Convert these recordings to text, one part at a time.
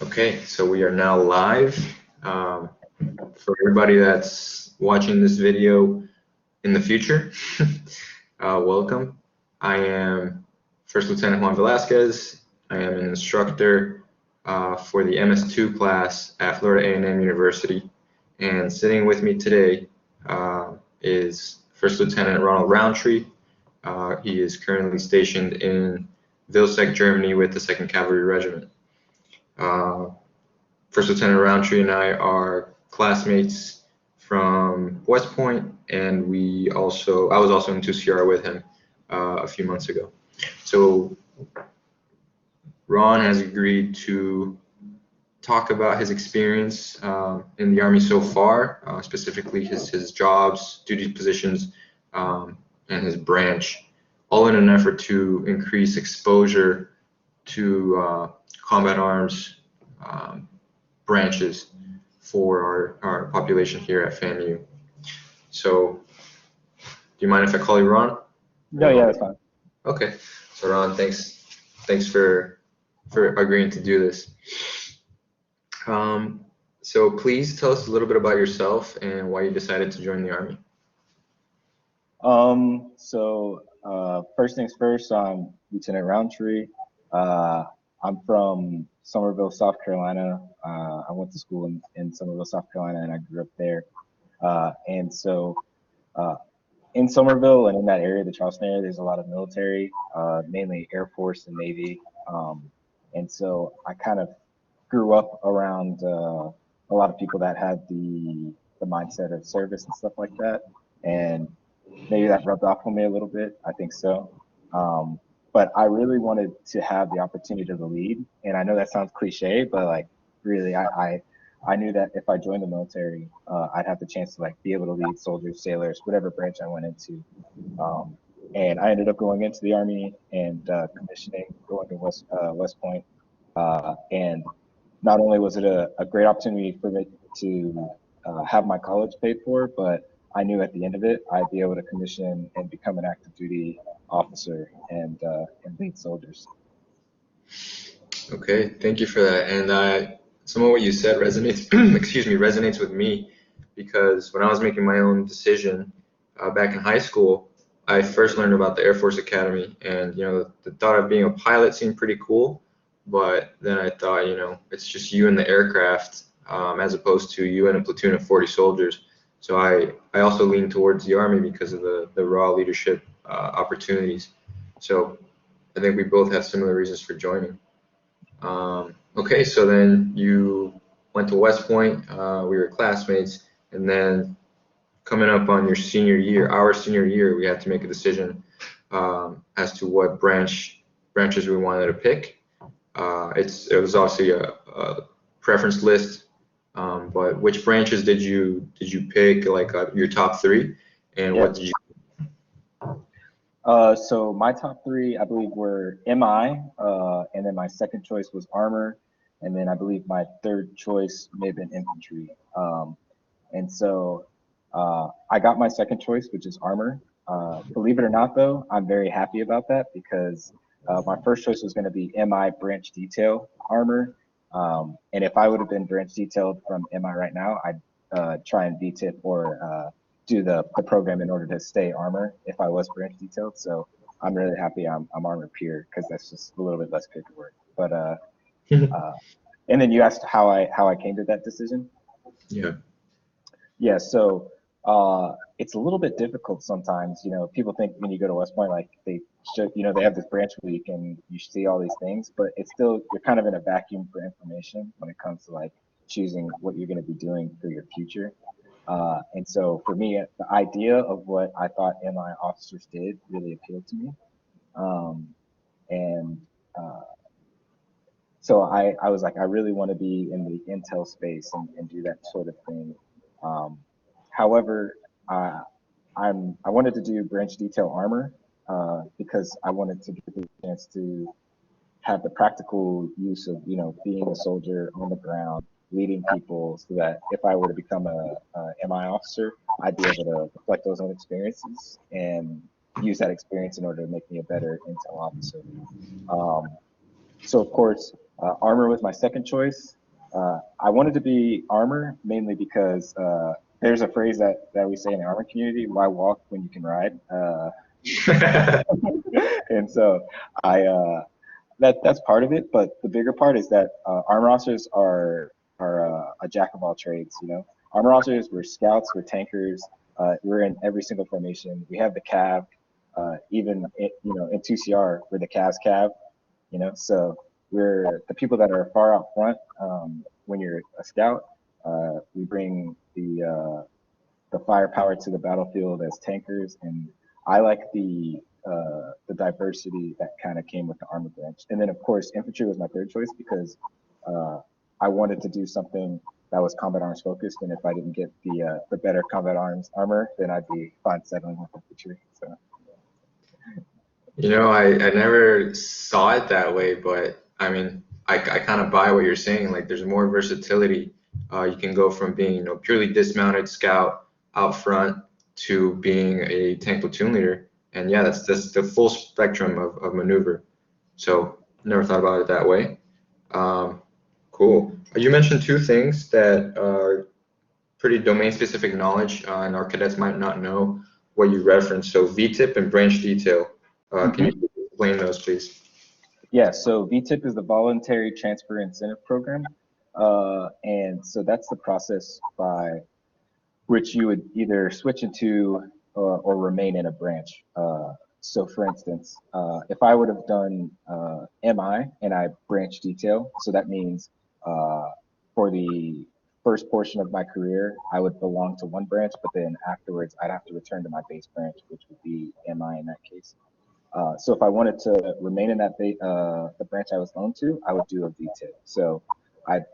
Okay, so we are now live. For everybody that's watching this video in the future, welcome. I am First Lieutenant Juan Velasquez. I am an instructor for the MS2 class at Florida A&M University. And sitting with me today is First Lieutenant Ronald Rountree. He is currently stationed in Vilseck, Germany with the 2nd Cavalry Regiment. First Lieutenant Rountree and I are classmates from West Point, and I was also in 2CR with him a few months ago. So Ron has agreed to talk about his experience in the Army so far, specifically his jobs, duty positions, and his branch, all in an effort to increase exposure to combat arms branches for our population here at FAMU. So, do you mind if I call you Ron? No, yeah, that's fine. Okay. So Ron, thanks for agreeing to do this. So please tell us a little bit about yourself and why you decided to join the Army. First things first, I'm Lieutenant Rountree. I'm from Somerville, South Carolina. I went to school in Somerville, South Carolina, and I grew up there. In Somerville and in that area, the Charleston area, there's a lot of military, mainly Air Force and Navy. And so I kind of grew up around a lot of people that had the mindset of service and stuff like that. And maybe that rubbed off on me a little bit. I think so. But I really wanted to have the opportunity to lead. And I know that sounds cliche, but like really, I knew that if I joined the military, I'd have the chance to like be able to lead soldiers, sailors, whatever branch I went into. And I ended up going into the Army and commissioning, going to West Point. And not only was it a great opportunity for me to have my college paid for, but I knew at the end of it, I'd be able to commission and become an active duty officer and lead soldiers. Okay, thank you for that. And some of what you said resonates, resonates with me, because when I was making my own decision back in high school, I first learned about the Air Force Academy, and the thought of being a pilot seemed pretty cool. But then I thought, it's just you and the aircraft, as opposed to you and a platoon of 40 soldiers. So I also lean towards the Army because of the raw leadership opportunities. So I think we both have similar reasons for joining. Okay, so then you went to West Point. We were classmates, and then coming up on your senior year, we had to make a decision as to what branches we wanted to pick. It was obviously a preference list, but which branches did you pick, like your top three, and what did you? So my top three, I believe, were MI, and then my second choice was armor, and then I believe my third choice may have been infantry. And so I got my second choice, which is armor. Believe it or not, though, I'm very happy about that because my first choice was going to be MI branch detail armor. And if I would have been branch detailed from MI right now, I'd try and VTIP or do the program in order to stay armor if I was branch detailed. So I'm really happy I'm armor peer because that's just a little bit less paperwork. But and then you asked how I came to that decision. Yeah. So it's a little bit difficult sometimes. People think when you go to West Point, like they have this branch week and you see all these things, but it's still, you're kind of in a vacuum for information when it comes to like choosing what you're going to be doing for your future. And so for me, the idea of what I thought MI officers did really appealed to me. So I was like, I really want to be in the intel space and do that sort of thing. However, I wanted to do branch detail armor because I wanted to get the chance to have the practical use of, being a soldier on the ground, leading people, so that if I were to become a MI officer, I'd be able to reflect those own experiences and use that experience in order to make me a better intel officer. So of course, armor was my second choice. I wanted to be armor mainly because there's a phrase that we say in the armor community: "Why walk when you can ride?" And so that's part of it. But the bigger part is that armor officers are a jack of all trades. You know, armor officers, we're scouts, we're tankers. We're in every single formation. We have the cav. Even in 2CR, we're the CAV's cav. You know, so we're the people that are far out front. When you're a scout, we bring the firepower to the battlefield as tankers, and I like the diversity that kind of came with the armor branch. And then of course infantry was my third choice because I wanted to do something that was combat arms focused, and if I didn't get the better combat arms armor, then I'd be fine settling with infantry. So. You know, I never saw it that way, but I mean, I kind of buy what you're saying. Like, there's more versatility. You can go from being, purely dismounted scout out front to being a tank platoon leader. And yeah, that's the full spectrum of maneuver. So never thought about it that way. Cool. You mentioned two things that are pretty domain-specific knowledge, and our cadets might not know what you referenced. So VTIP and branch detail. Can you explain those, please? Yeah, so VTIP is the Voluntary Transfer Incentive Program. And so that's the process by which you would either switch into or remain in a branch. So for instance, if I would have done MI and I branch detail, so that means for the first portion of my career, I would belong to one branch, but then afterwards I'd have to return to my base branch, which would be MI in that case. So if I wanted to remain in that the branch I was loaned to, I would do a VTIP. So I'd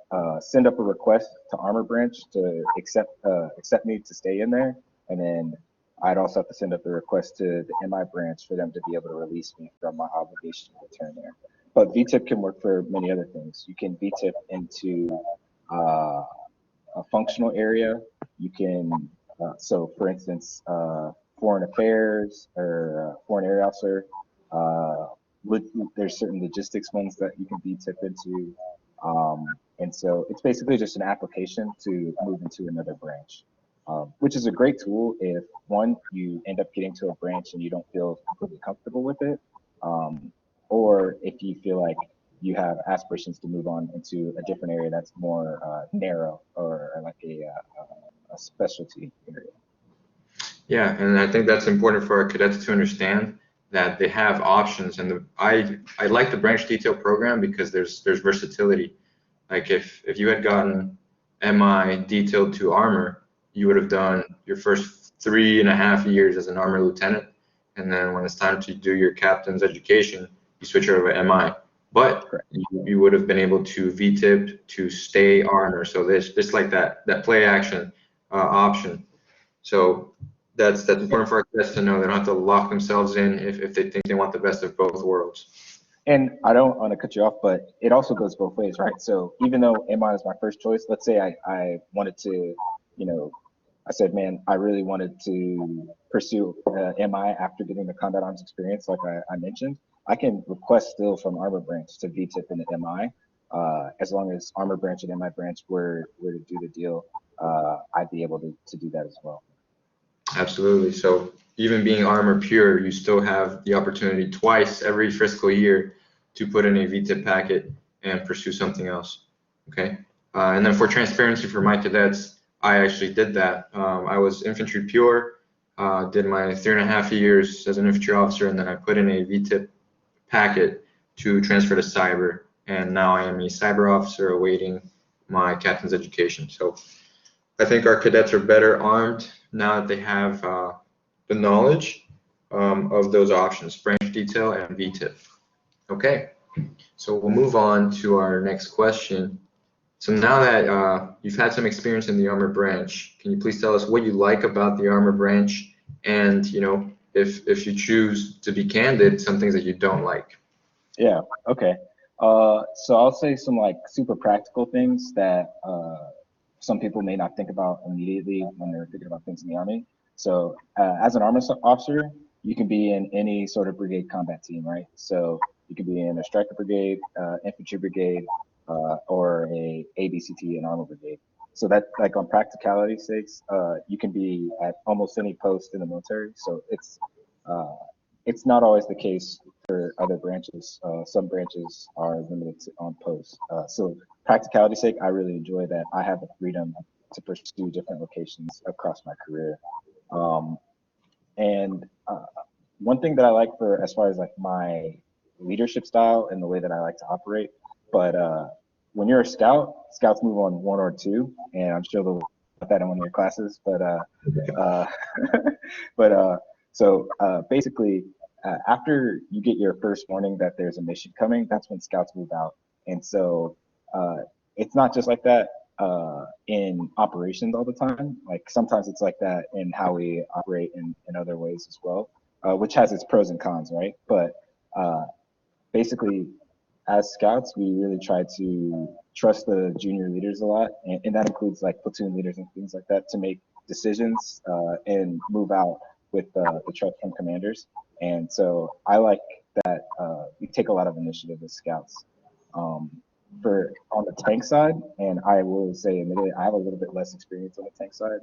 send up a request to Armor Branch to accept me to stay in there, and then I'd also have to send up a request to the MI branch for them to be able to release me from my obligation to return there. But VTIP can work for many other things. You can VTIP into a functional area. You can, so for instance, foreign affairs or foreign area officer. There's certain logistics ones that you can VTIP into. And so it's basically just an application to move into another branch, which is a great tool if one, you end up getting to a branch and you don't feel completely comfortable with it, or if you feel like you have aspirations to move on into a different area that's more narrow or like a specialty area. Yeah, and I think that's important for our cadets to understand that they have options. And I like the branch detail program because there's versatility. Like if you had gotten MI detailed to armor, you would have done your first 3.5 years as an armor lieutenant, and then when it's time to do your captain's education, you switch over to MI. But you would have been able to VTIP to stay armor. So there's like that play action option. So that's important for our cadets to know. They don't have to lock themselves in if they think they want the best of both worlds. And I don't want to cut you off, but it also goes both ways, right? So even though MI is my first choice, let's say I wanted to, I said, man, I really wanted to pursue MI after getting the combat arms experience, like I mentioned. I can request still from Armor Branch to VTIP into MI, as long as Armor Branch and MI Branch were to do the deal. I'd be able to do that as well. Absolutely. So even being armor pure, you still have the opportunity twice every fiscal year to put in a VTIP packet and pursue something else. Okay. And then for transparency for my cadets, I actually did that. I was infantry pure, did my 3.5 years as an infantry officer, and then I put in a VTIP packet to transfer to cyber. And now I am a cyber officer awaiting my captain's education. So I think our cadets are better armed now that they have the knowledge of those options, branch detail and VTIP. Okay, so we'll move on to our next question. So now that you've had some experience in the armor branch, can you please tell us what you like about the armor branch, and if you choose to be candid, some things that you don't like? Yeah. Okay. So I'll say some like super practical things that some people may not think about immediately when they're thinking about things in the Army. So as an armor officer, you can be in any sort of brigade combat team, right? So You could be in a striker brigade, infantry brigade, or a ABCT, an armor brigade. So that, like, on practicality sakes, you can be at almost any post in the military. So it's not always the case for other branches. Some branches are limited on posts. So practicality sake, I really enjoy that I have the freedom to pursue different locations across my career. And one thing that I like for, as far as like my leadership style and the way that I like to operate, but when you're a scout, scouts move on 1 or 2, and I'm sure they'll put that in one of your classes. So basically, after you get your first warning that there's a mission coming, that's when scouts move out. And so it's not just like that in operations all the time. Like sometimes it's like that in how we operate in other ways as well, which has its pros and cons, right? But basically, as scouts, we really try to trust the junior leaders a lot, and that includes like platoon leaders and things like that, to make decisions and move out with the trust from commanders. And so I like that we take a lot of initiative as scouts. For on the tank side, and I will say, admittedly, I have a little bit less experience on the tank side,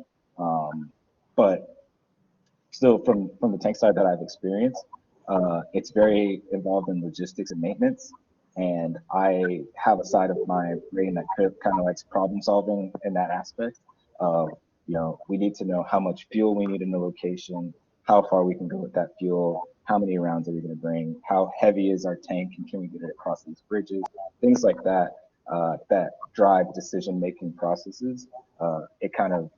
but still from the tank side that I've experienced, it's very involved in logistics and maintenance. And I have a side of my brain that kind of likes problem solving in that aspect of, we need to know how much fuel we need in the location, how far we can go with that fuel, how many rounds are we going to bring, how heavy is our tank, and can we get it across these bridges, things like that, that drive decision-making processes. It kind of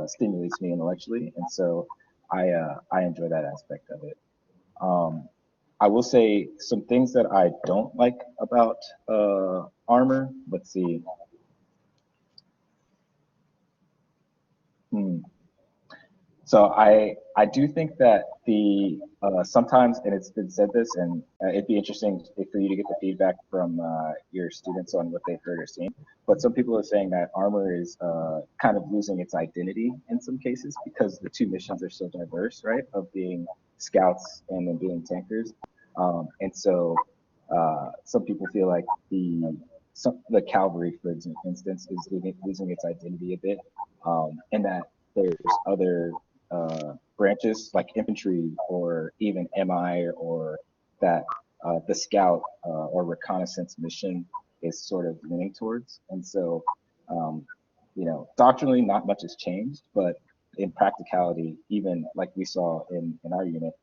stimulates me intellectually, and so I enjoy that aspect of it. I will say some things that I don't like about armor. Let's see. So I do think that the sometimes, and it's been said this, and it'd be interesting for you to get the feedback from your students on what they've heard or seen. But some people are saying that armor is kind of losing its identity in some cases because the two missions are so diverse, right? Of being scouts and then being tankers. And so some people feel like the cavalry, for instance, is losing its identity a bit, and that there's other branches like infantry or even MI, or that the scout or reconnaissance mission is sort of leaning towards. And so, doctrinally, not much has changed, but in practicality, even like we saw in our unit,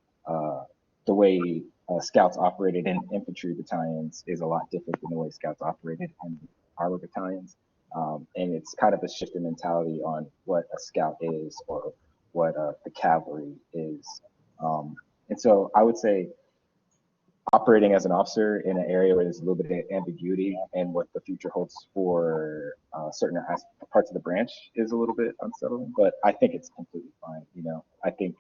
the way scouts operated in infantry battalions is a lot different than the way scouts operated in armor battalions. And it's kind of a shift in mentality on what a scout is or what the cavalry is. And so I would say operating as an officer in an area where there's a little bit of ambiguity and what the future holds for certain parts of the branch is a little bit unsettling, but I think it's completely fine. I think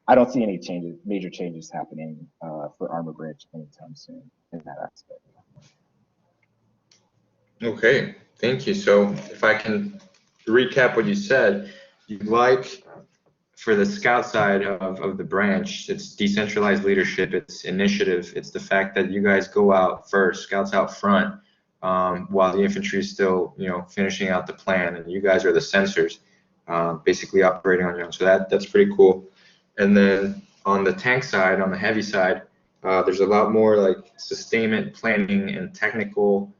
I don't see any major changes happening for armor branch anytime soon in that aspect. Okay, thank you. So if I can recap what you said, you'd like, for the scout side of the branch, it's decentralized leadership, it's initiative, it's the fact that you guys go out first, scouts out front, while the infantry is still, finishing out the plan, and you guys are the sensors, basically operating on your own. So that's pretty cool. And then on the tank side, on the heavy side, there's a lot more like sustainment planning and technical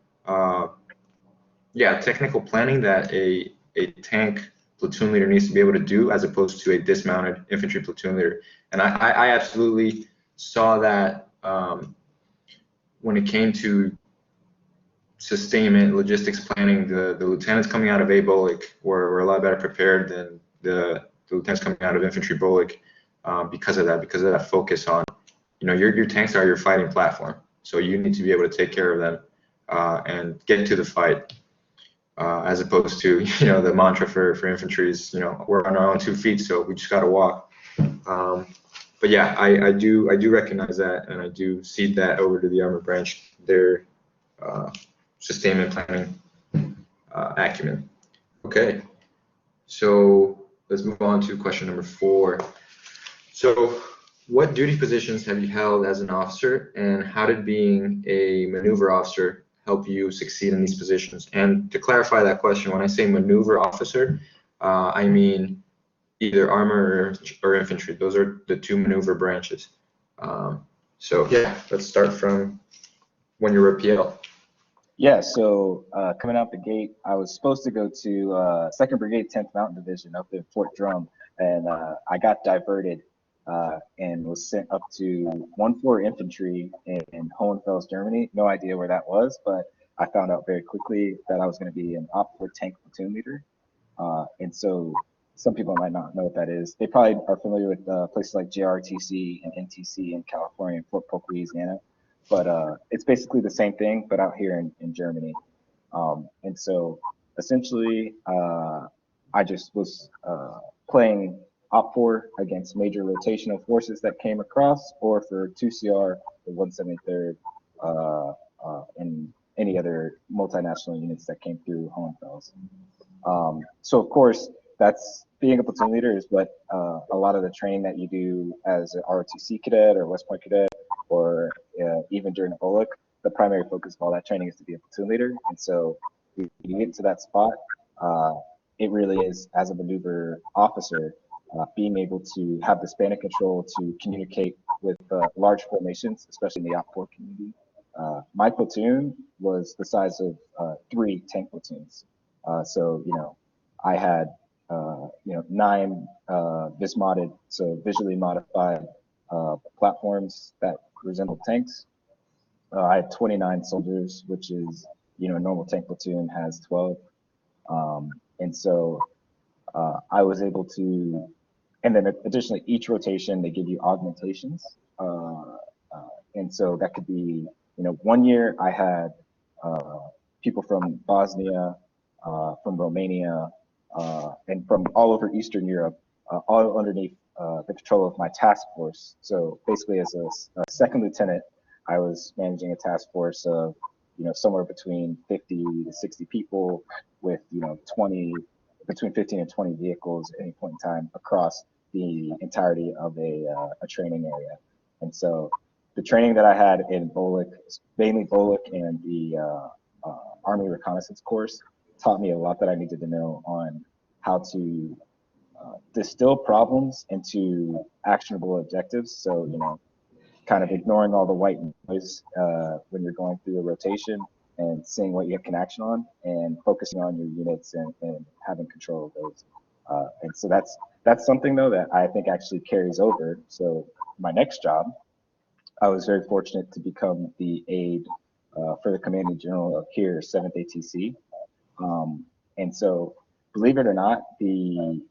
planning that a tank platoon leader needs to be able to do, as opposed to a dismounted infantry platoon leader. And I absolutely saw that when it came to sustainment, logistics planning. The lieutenants coming out of A Bullock were a lot better prepared than the lieutenants coming out of infantry Bullock, because of that focus on, your tanks are your fighting platform. So you need to be able to take care of them and get to the fight. As opposed to, the mantra for infantry is, we're on our own 2 feet, so we just got to walk. But yeah, I do recognize that, and I do cede that over to the armor branch, their sustainment planning acumen. Okay, so let's move on to question number 4. So what duty positions have you held as an officer, and how did being a maneuver officer help you succeed in these positions? And to clarify that question, when I say maneuver officer, I mean either armor or infantry. Those are the two maneuver branches. So yeah, let's start from when you were a PL. Yeah, so coming out the gate, I was supposed to go to 2nd Brigade, 10th Mountain Division up in Fort Drum, and I got diverted and was sent up to 1-4 Infantry in Hohenfels, Germany. No idea where that was, but I found out very quickly that I was going to be an Op 4 tank platoon leader. And so some people might not know what that is. They probably are familiar with places like JRTC and NTC in California and Fort Polk, Louisiana. But it's basically the same thing, but out here in Germany. And so essentially, I just was playing Op 4 against major rotational forces that came across, or for 2CR, the 173rd, and any other multinational units that came through Hohenfels. So of course, that's being a platoon leader is what a lot of the training that you do as an ROTC cadet or West Point cadet, or even during a BOLC, the primary focus of all that training is to be a platoon leader. And so when you get to that spot, it really is, as a maneuver officer, being able to have the span of control to communicate with large formations, especially in the Op 4 community. My platoon was the size of 3 tank platoons. So, I had, 9 vismodded, so visually modified platforms that resembled tanks. I had 29 soldiers, which is, a normal tank platoon has 12. And so I was able to, and then additionally, each rotation, they give you augmentations. And so that could be, one year I had people from Bosnia, from Romania, and from all over Eastern Europe, all underneath the control of my task force. So basically, as a second lieutenant, I was managing a task force of, somewhere between 50 to 60 people with, between 15 and 20 vehicles at any point in time across the entirety of a training area. And so the training that I had in BOLC, mainly BOLC and the Army Reconnaissance course, taught me a lot that I needed to know on how to distill problems into actionable objectives. So, kind of ignoring all the white noise when you're going through a rotation and seeing what you can action on and focusing on your units and having control of those. And so that's something, though, that I think actually carries over. So my next job, I was very fortunate to become the aide for the commanding general of here, 7th ATC. And so, believe it or not, the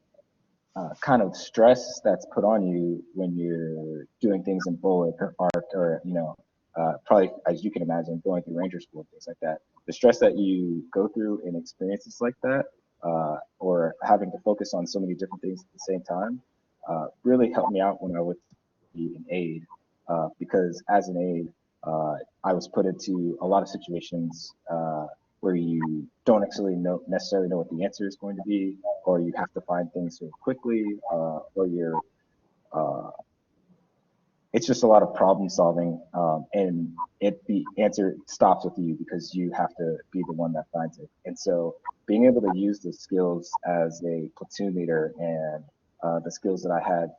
kind of stress that's put on you when you're doing things in BOLC or ARC or, probably, as you can imagine, going through Ranger School and things like that, the stress that you go through in experiences like that, or having to focus on so many different things at the same time, really helped me out when I would be an aide, because as an aide, I was put into a lot of situations where you don't actually necessarily know what the answer is going to be, or you have to find things very quickly, or you're it's just a lot of problem solving, and the answer stops with you because you have to be the one that finds it. And so being able to use the skills as a platoon leader and the skills that I had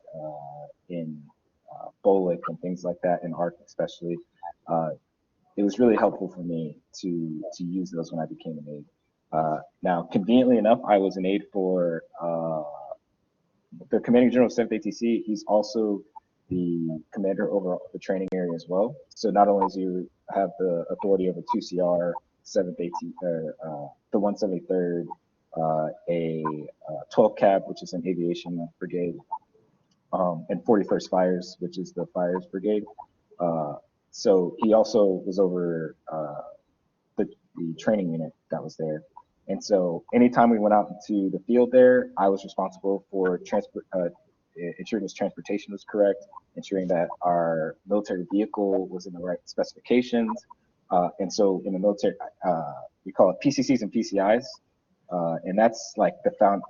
in BOLC and things like that, in ARC especially, it was really helpful for me to use those when I became an aide. Now, conveniently enough, I was an aide for the commanding general of 7th ATC. He's also the commander over the training area as well. So not only do you have the authority over 2CR, 7th AT, the 173rd, a 12 Cab, which is an aviation brigade, and 41st Fires, which is the fires brigade. So he also was over the training unit that was there. And so anytime we went out into the field there, I was responsible for ensuring his transportation was correct, ensuring that our military vehicle was in the right specifications. And so in the military, we call it PCCs and PCIs. And that's like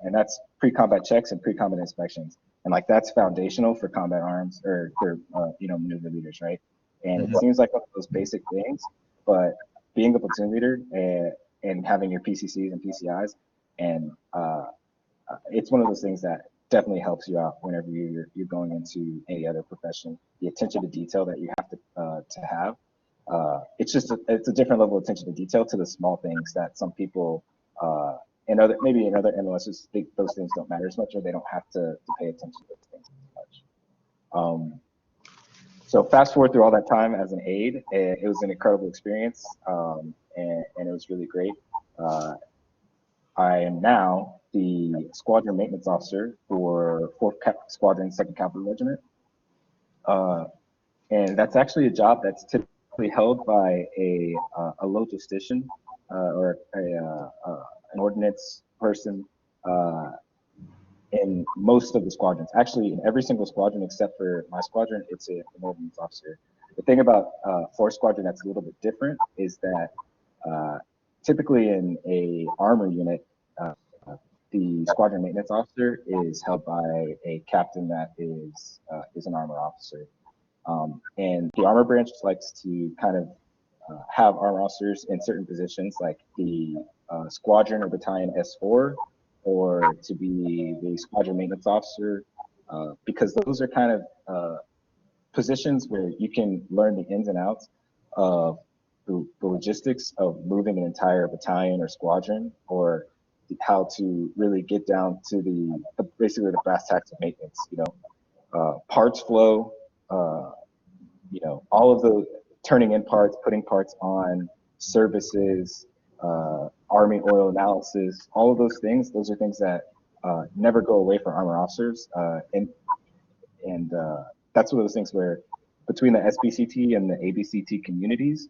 and that's pre-combat checks and pre-combat inspections. and like that's foundational for combat arms or for maneuver leaders, right? And it seems like one of those basic things, but being a platoon leader and having your PCCs and PCIs, and it's one of those things that definitely helps you out whenever you're going into any other profession. The attention to detail that you have to have, it's a different level of attention to detail to the small things that some people in other MOSs think those things don't matter as much, or they don't have to pay attention to those things as much. So fast forward through all that time as an aide, it was an incredible experience, and it was really great. I am now the squadron maintenance officer for 4th Squadron, 2nd Cavalry Regiment. And that's actually a job that's typically held by a logistician or an ordnance person in most of the squadrons. Actually, in every single squadron except for my squadron, it's an ordnance officer. The thing about 4th Squadron that's a little bit different is that typically in a armor unit, the squadron maintenance officer is held by a captain that is an armor officer. And the armor branch likes to kind of have armor officers in certain positions, like the squadron or battalion S4, or to be the squadron maintenance officer, because those are kind of positions where you can learn the ins and outs of the logistics of moving an entire battalion or squadron, or how to really get down to basically the brass tacks of maintenance. Parts flow, all of the turning in parts, putting parts on, services, Army oil analysis, all of those things. Those are things that never go away for armor officers, and that's one of those things where between the SBCT and the ABCT communities,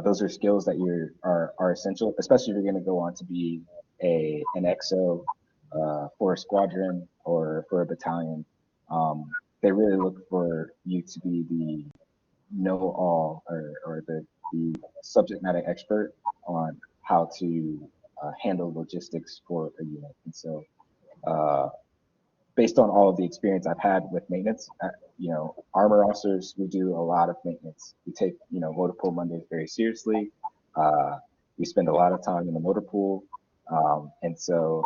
those are skills that are essential, especially if you're going to go on to be an XO for a squadron or for a battalion. They really look for you to be the know-all or the subject matter expert on how to handle logistics for a unit. And so based on all of the experience I've had with maintenance, armor officers, we do a lot of maintenance. We take, motor pool Mondays very seriously. We spend a lot of time in the motor pool. And so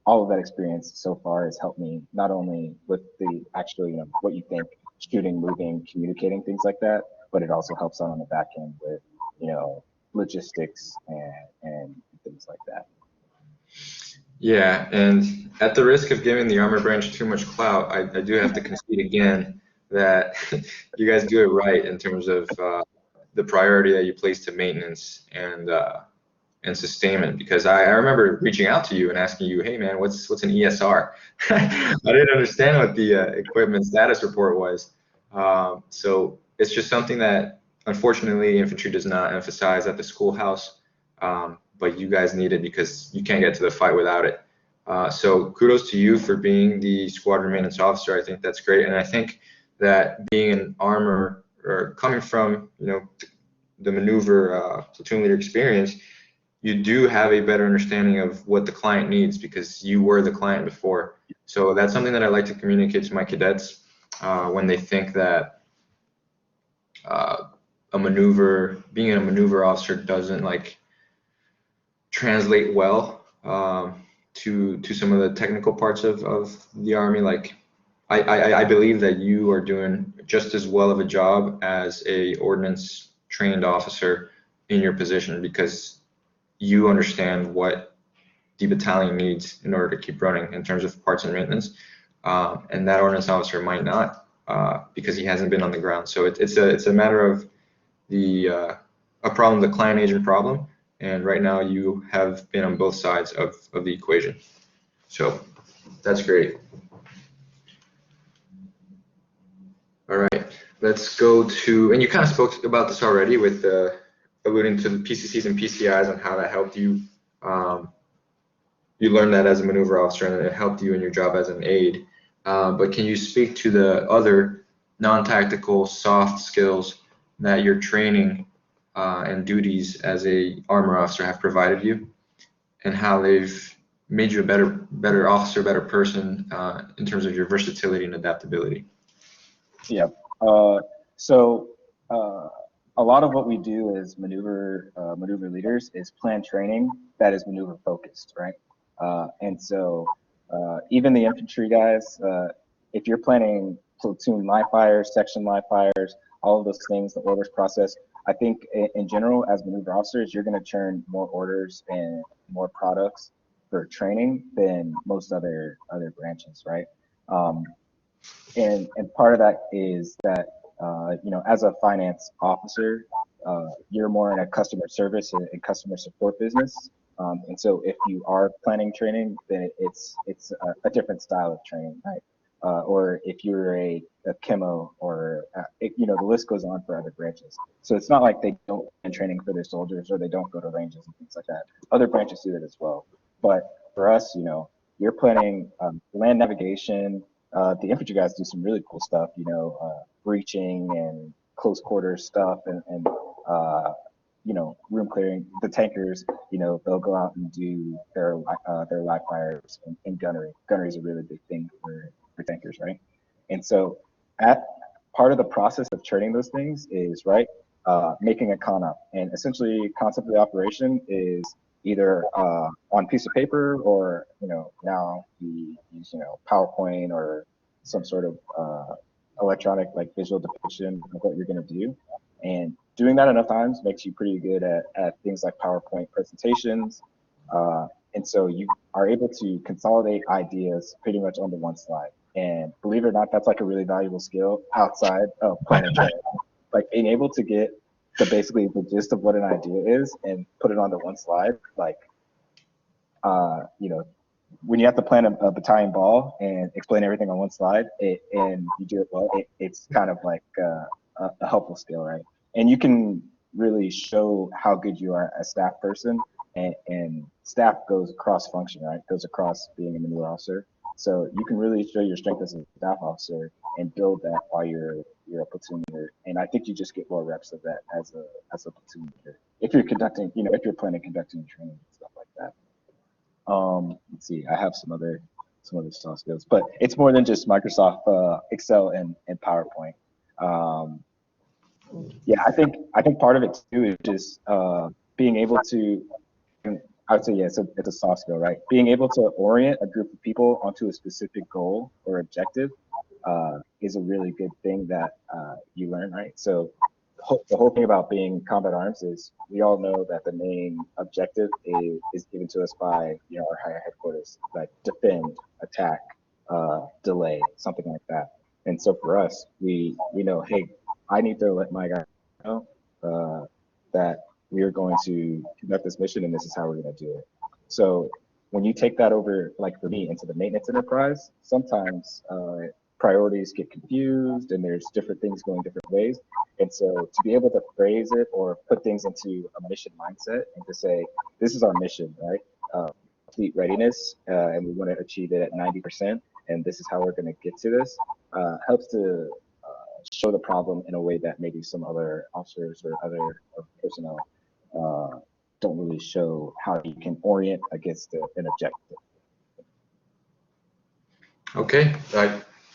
all of that experience so far has helped me not only with the actual, what you think, shooting, moving, communicating, things like that, but it also helps out on the back end with, logistics and things like that. Yeah, and at the risk of giving the armor branch too much clout, I do have to concede again that you guys do it right in terms of the priority that you place to maintenance and sustainment. Because I remember reaching out to you and asking you, hey man, what's an ESR? I didn't understand what the equipment status report was. So it's just something that unfortunately infantry does not emphasize at the schoolhouse. But you guys need it because you can't get to the fight without it. So kudos to you for being the squadron maintenance officer. I think that's great. And I think that being an armor or coming from, the maneuver platoon leader experience, you do have a better understanding of what the client needs because you were the client before. So that's something that I like to communicate to my cadets when they think that being a maneuver officer doesn't translate well to some of the technical parts of the Army. Like I believe that you are doing just as well of a job as a ordnance trained officer in your position because you understand what the battalion needs in order to keep running in terms of parts and maintenance, and that ordnance officer might not because he hasn't been on the ground. So it's a matter of a problem, the client agent problem. And right now you have been on both sides of the equation. So that's great. All right, let's go to, and you kind of spoke about this already with alluding to the PCCs and PCIs and how that helped you. You learned that as a maneuver officer and it helped you in your job as an aide. But can you speak to the other non-tactical soft skills that your training and duties as a armor officer have provided you, and how they've made you a better officer, better person in terms of your versatility and adaptability? Yeah. So a lot of what we do as maneuver leaders is plan training that is maneuver focused, right? And so even the infantry guys, if you're planning platoon live fires, section live fires, all of those things, the orders process, I think in general, as maneuver officers, you're going to churn more orders and more products for training than most other branches, right? And part of that is that you know, as a finance officer, you're more in a customer service and customer support business. And so if you are planning training, then it's a different style of training, right? Or if you're a chemo, or you know, the list goes on for other branches. So it's not like they don't plan training for their soldiers or they don't go to ranges and things like that. Other branches do that as well. But for us, you know, you're planning land navigation. The infantry guys do some really cool stuff, you know, breaching and close quarters stuff, and you know, room clearing. The tankers, you know, they'll go out and do their live fires and gunnery. Gunnery is a really big thing for tankers, right? And so, at part of the process of training those things is making a con up, and essentially, concept of the operation is either on piece of paper, or you know, now we use, you know, PowerPoint or some sort of electronic, like, visual depiction of what you're going to do. And doing that enough times makes you pretty good at things like PowerPoint presentations. And so you are able to consolidate ideas pretty much onto one slide. And believe it or not, that's like a really valuable skill outside of planning training. Like, being able to get basically the gist of what an idea is and put it onto one slide. Like, you know, when you have to plan a battalion ball and explain everything on one slide, and you do it well, it's kind of like a helpful skill, right? And you can really show how good you are as a staff person, and staff goes across function, right? Goes across being a maneuver officer. So you can really show your strength as a staff officer and build that while you're a platoon leader. And I think you just get more reps of that as a platoon leader if you're conducting, you know, if you're planning conducting training and stuff like that. Let's see, I have some other soft skills, but it's more than just Microsoft Excel and PowerPoint. Yeah, I think part of it too is just being able to, I would say, yeah, it's a soft skill, right? Being able to orient a group of people onto a specific goal or objective is a really good thing that you learn, right? So the whole thing about being combat arms is, we all know that the main objective is given to us by, you know, our higher headquarters, like defend, attack, delay, something like that. And so for us, we know, hey, I need to let my guy know that we are going to conduct this mission, and this is how we're going to do it. So when you take that over, like for me, into the maintenance enterprise, sometimes priorities get confused and there's different things going different ways. And so to be able to phrase it or put things into a mission mindset and to say, this is our mission, right? Fleet readiness, and we want to achieve it at 90%, and this is how we're going to get to this, helps to show the problem in a way that maybe some other officers or other personnel don't really show how you can orient against an objective. Okay,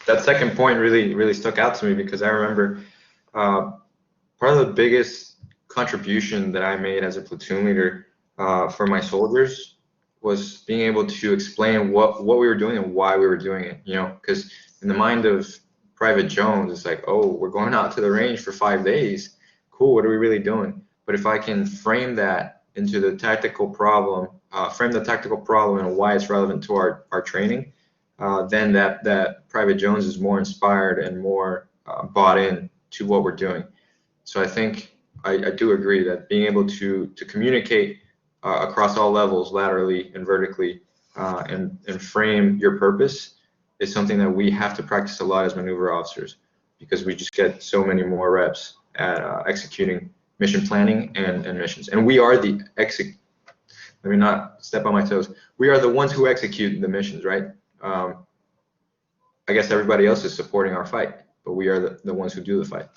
that second point really stuck out to me, because I remember part of the biggest contribution that I made as a platoon leader for my soldiers was being able to explain what we were doing and why we were doing it. You know, because in the mind of Private Jones, it's like, oh, we're going out to the range for 5 days. Cool, what are we really doing? But if I can frame that into the tactical problem, and why it's relevant to our training, then that Private Jones is more inspired and more bought in to what we're doing. So I think I do agree that being able to communicate across all levels, laterally and vertically, and frame your purpose is something that we have to practice a lot as maneuver officers, because we just get so many more reps at executing mission planning and missions. And we are let me not step on my toes. We are the ones who execute the missions, right? I guess everybody else is supporting our fight, but we are the ones who do the fight.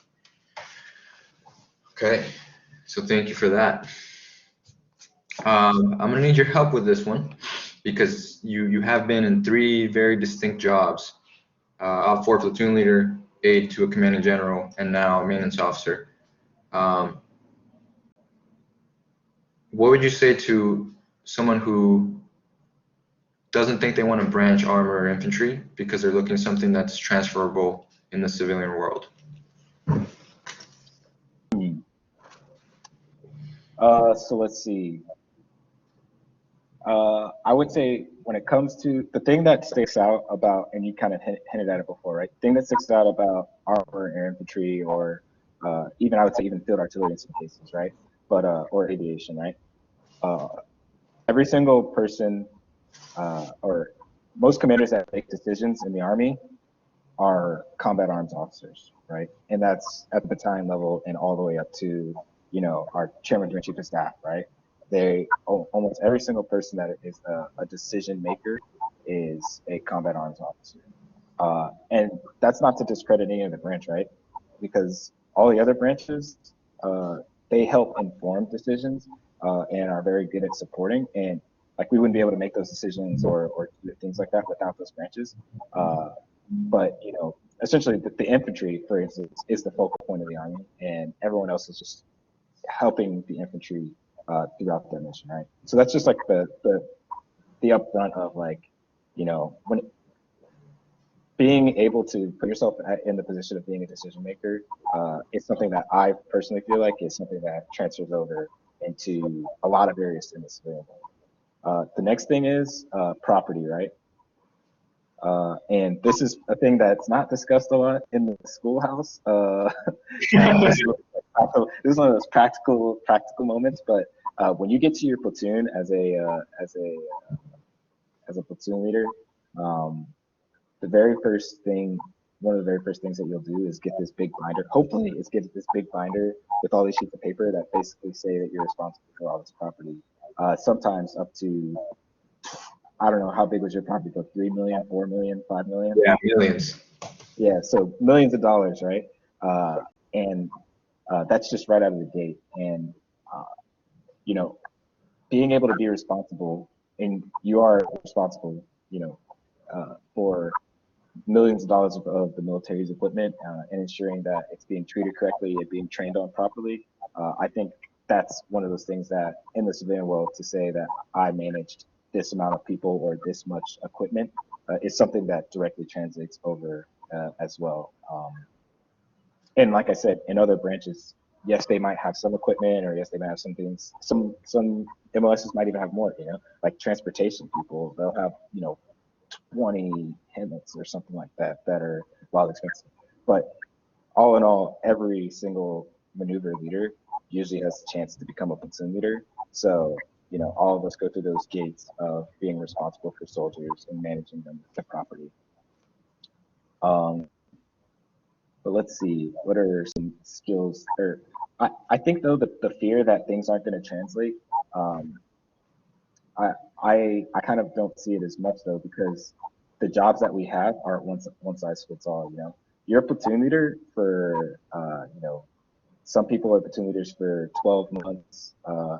Okay, so thank you for that. I'm gonna need your help with this one. because you have been in three very distinct jobs, op 4 platoon leader, aide to a commanding general, and now maintenance officer. What would you say to someone who doesn't think they want to branch armor or infantry because they're looking something that's transferable in the civilian world? So let's see. I would say when it comes to the thing that sticks out about, and you kind of hinted at it before, right? The thing that sticks out about armor, air infantry, or even I would say even field artillery in some cases, right? But or aviation, right? Every single person or most commanders that make decisions in the Army are combat arms officers, right? And that's at the battalion level and all the way up to, you know, our chairman and chief of staff, right? They almost every single person that is a decision maker is a combat arms officer. And that's not to discredit any of the branch, right? Because all the other branches, they help inform decisions and are very good at supporting. And like we wouldn't be able to make those decisions or things like that without those branches. But you know, essentially the infantry, for instance, is the focal point of the Army, and everyone else is just helping the infantry throughout their mission, right? So that's just like the upfront of like, you know, when being able to put yourself in the position of being a decision maker is something that I personally feel like is something that transfers over into a lot of areas in the civilian world. The next thing is property, right? And this is a thing that's not discussed a lot in the schoolhouse. This is one of those practical moments. But when you get to your platoon as a platoon leader, the very first thing, one of the very first things that you'll do is get this big binder. Hopefully, it's get this big binder with all these sheets of paper that basically say that you're responsible for all this property. Sometimes up to, I don't know, how big was your property book? 3 million, 4 million, 5 million? Yeah, millions. Yeah, so millions of dollars, right? And that's just right out of the gate. And, you know, being able to be responsible, and you are responsible, you know, for millions of dollars of the military's equipment and ensuring that it's being treated correctly, it being trained on properly. I think that's one of those things that in the civilian world, to say that I managed this amount of people or this much equipment is something that directly translates over as well. And like I said, in other branches, yes, they might have some equipment, or yes, they might have some things. Some MOSs might even have more. You know, like transportation people, they'll have, you know, 20 helmets or something like that that are wild expensive. But all in all, every single maneuver leader usually has a chance to become a platoon leader. So, you know, all of us go through those gates of being responsible for soldiers and managing them to property. But let's see, what are some skills? Or I think though the fear that things aren't going to translate, I kind of don't see it as much though, because the jobs that we have aren't one size fits all. You know, you're a platoon leader for you know, some people are platoon leaders for 12 months.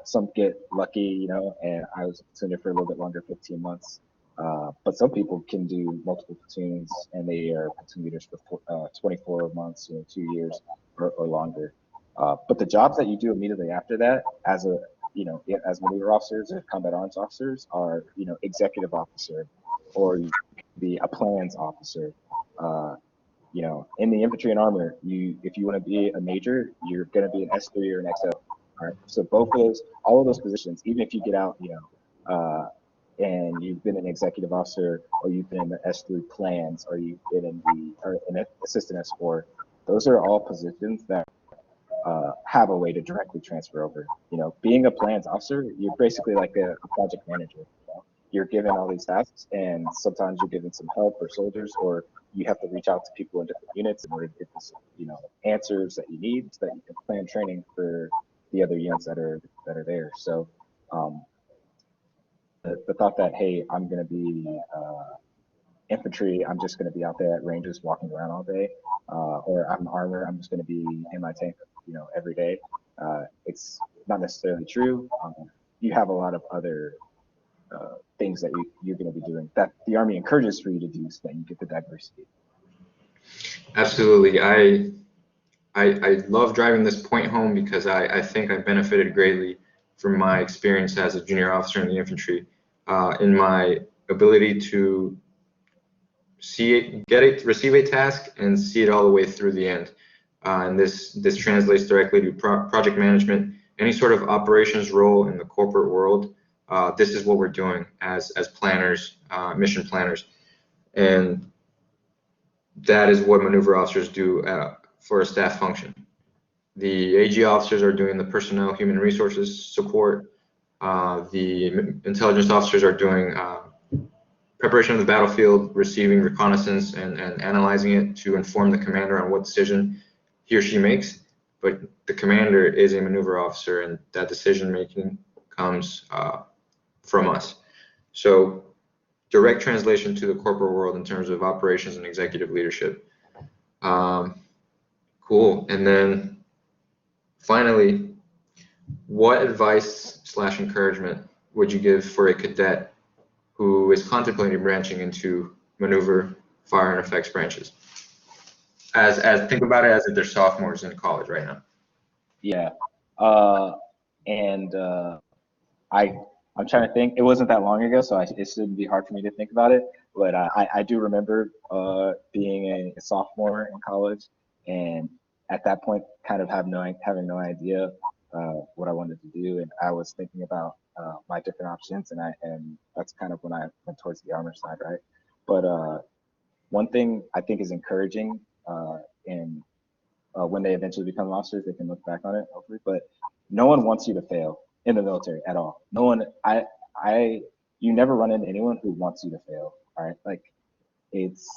Some get lucky, you know, and I was a platoon leader for a little bit longer, 15 months. But some people can do multiple platoons and they are platoon leaders for 24 months, you know, 2 years or longer. But the jobs that you do immediately after that, as a, you know, as maneuver officers or combat arms officers, are, you know, executive officer, or you could be a plans officer. You know, in the infantry and armor, if you want to be a major, you're going to be an S3 or an XO. All right. So both of those, all of those positions, even if you get out, you know, and you've been an executive officer, or you've been in the S3 plans, or you've been in an assistant S4, those are all positions that have a way to directly transfer over. You know, being a plans officer, you're basically like a project manager. You know? You're given all these tasks, and sometimes you're given some help for soldiers, or you have to reach out to people in different units in order to get this, you know, answers that you need so that you can plan training for the other units that are there. So the thought that, hey, I'm going to be infantry, I'm just going to be out there at ranges walking around all day, or I'm armor, I'm just going to be in my tank, you know, every day. It's not necessarily true. You have a lot of other things that you're going to be doing that the Army encourages for you to do so that you get the diversity. Absolutely. I love driving this point home because I think I benefited greatly from my experience as a junior officer in the infantry, in my ability to receive a task and see it all the way through the end. And this translates directly to project management, any sort of operations role in the corporate world. This is what we're doing as planners, mission planners, and that is what maneuver officers do for a staff function. The AG officers are doing the personnel human resources support. The intelligence officers are doing preparation of the battlefield, receiving reconnaissance, and analyzing it to inform the commander on what decision he or she makes. But the commander is a maneuver officer, and that decision making comes from us. So direct translation to the corporate world in terms of operations and executive leadership. Cool. And then finally, what advice / encouragement would you give for a cadet who is contemplating branching into maneuver, fire, and effects branches? As think about it as if they're sophomores in college right now. Yeah. I'm trying to think. It wasn't that long ago, so it shouldn't be hard for me to think about it. But I do remember being a sophomore in college, and at that point, kind of having no idea what I wanted to do, and I was thinking about my different options, and that's kind of when I went towards the armor side, right? But one thing I think is encouraging, and when they eventually become officers, they can look back on it, hopefully. But no one wants you to fail in the military at all. No one, you never run into anyone who wants you to fail. All right, like it's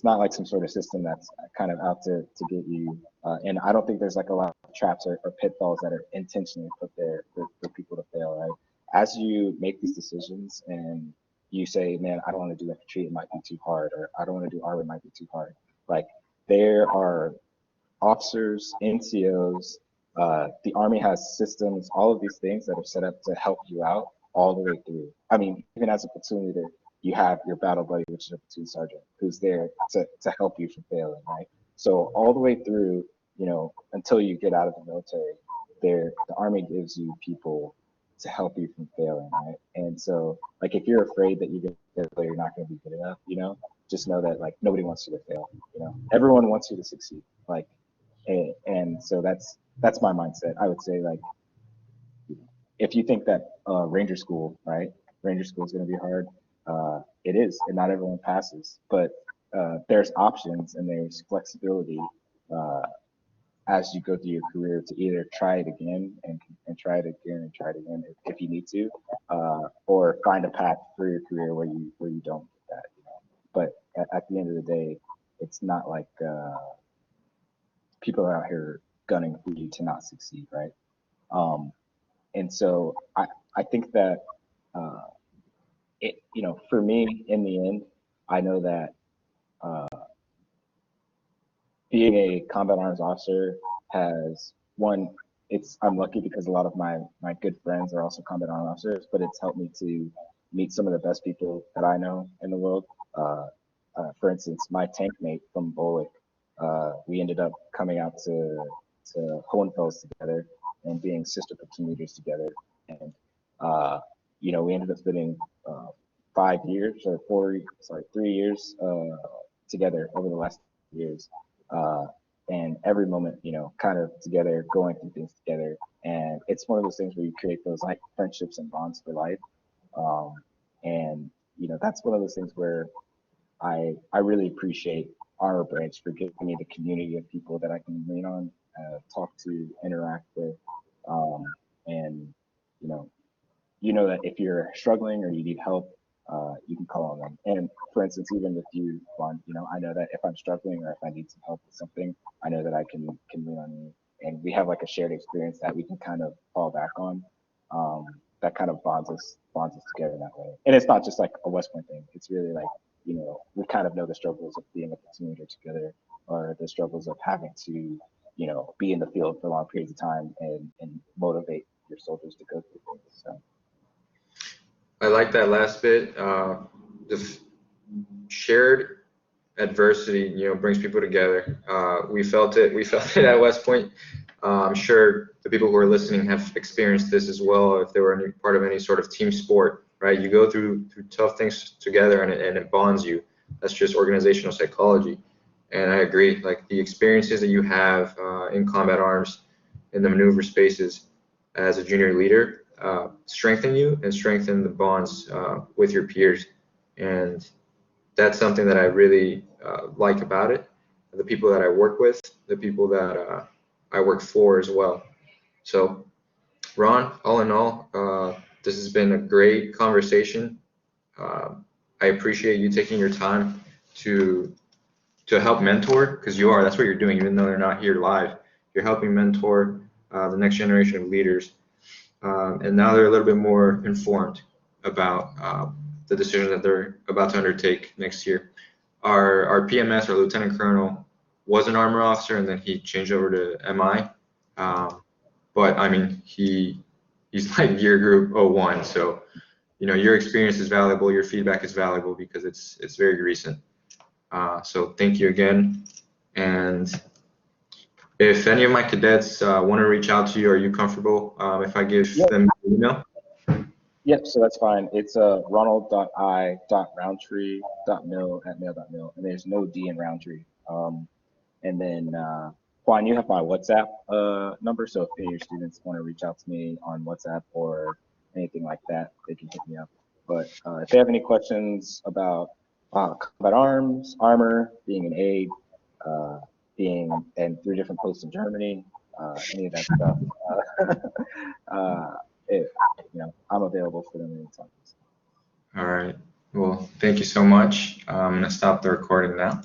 not like some sort of system that's kind of out to get you. And I don't think there's like a lot of traps or pitfalls that are intentionally put there for people to fail. Right, as you make these decisions and you say, man, I don't want to do infantry, it might be too hard, or I don't want to do armor, it might be too hard. Like there are officers, NCOs, the Army has systems, all of these things that are set up to help you out all the way through. I mean, even as a platoon leader, you have your battle buddy, which is a platoon sergeant, who's there to help you from failing, right? So all the way through, until you get out of the military, the Army gives you people to help you from failing, right? And so, like, if you're afraid that you're not going to be good enough, just know that like nobody wants you to fail. Everyone wants you to succeed. Like, and so that's my mindset. I would say like, if you think that Ranger School, right? Ranger School is going to be hard. It is, and not everyone passes. But there's options and there's flexibility as you go through your career to either try it again and try it again and try it again if you need to, or find a path through your career where you don't get that. But at the end of the day, it's not like people are out here gunning for you to not succeed, right? And so I think that for me, in the end, I know that being a combat arms officer has I'm lucky because a lot of my good friends are also combat arms officers, but it's helped me to meet some of the best people that I know in the world. For instance, my tank mate from Vilseck, we ended up coming out to Hohenfels together and being sister platoon leaders together. And, we ended up spending 3 years together over the last years. And every moment, kind of together, going through things together. And it's one of those things where you create those like friendships and bonds for life. And, that's one of those things where I really appreciate Armor Branch for giving me the community of people that I can lean on, talk to, interact with. And, that if you're struggling or you need help, you can call on them. And for instance, even with you, Juan, I know that if I'm struggling or if I need some help with something, I know that I can lean on you. And we have like a shared experience that we can kind of fall back on. That kind of bonds us together that way. And it's not just like a West Point thing. It's really like, we kind of know the struggles of being a platoon leader together, or the struggles of having to, be in the field for long periods of time and motivate your soldiers to go through things. So. I like that last bit. Shared adversity, brings people together. We felt it. We felt it at West Point. I'm sure the people who are listening have experienced this as well. If they were any part of any sort of team sport, right? You go through tough things together, and it bonds you. That's just organizational psychology. And I agree. Like the experiences that you have in combat arms, in the maneuver spaces, as a junior leader, strengthen you and strengthen the bonds with your peers. And that's something that I really like about it. The people that I work with, the people that I work for as well. So, Ron, all in all, this has been a great conversation. I appreciate you taking your time to help mentor, because you are. That's what you're doing, even though they're not here live. You're helping mentor the next generation of leaders, and now they're a little bit more informed about the decisions that they're about to undertake next year. Our PMS, our lieutenant colonel, was an armor officer, and then he changed over to MI. But I mean, he's like year group 01, so your experience is valuable, your feedback is valuable because it's very recent. So thank you again. And if any of my cadets want to reach out to you, are you comfortable if I give them an email? Yep, so that's fine. It's ronald.i.rountree.mil@mail.mil, and there's no D in Rountree. And then Juan, you have my WhatsApp number, so if any of your students want to reach out to me on WhatsApp or anything like that, they can hit me up. But if they have any questions about combat arms, armor, being an aide, being in 3 different posts in Germany, any of that stuff, I'm available for them anytime. All right. Well, thank you so much. I'm going to stop the recording now.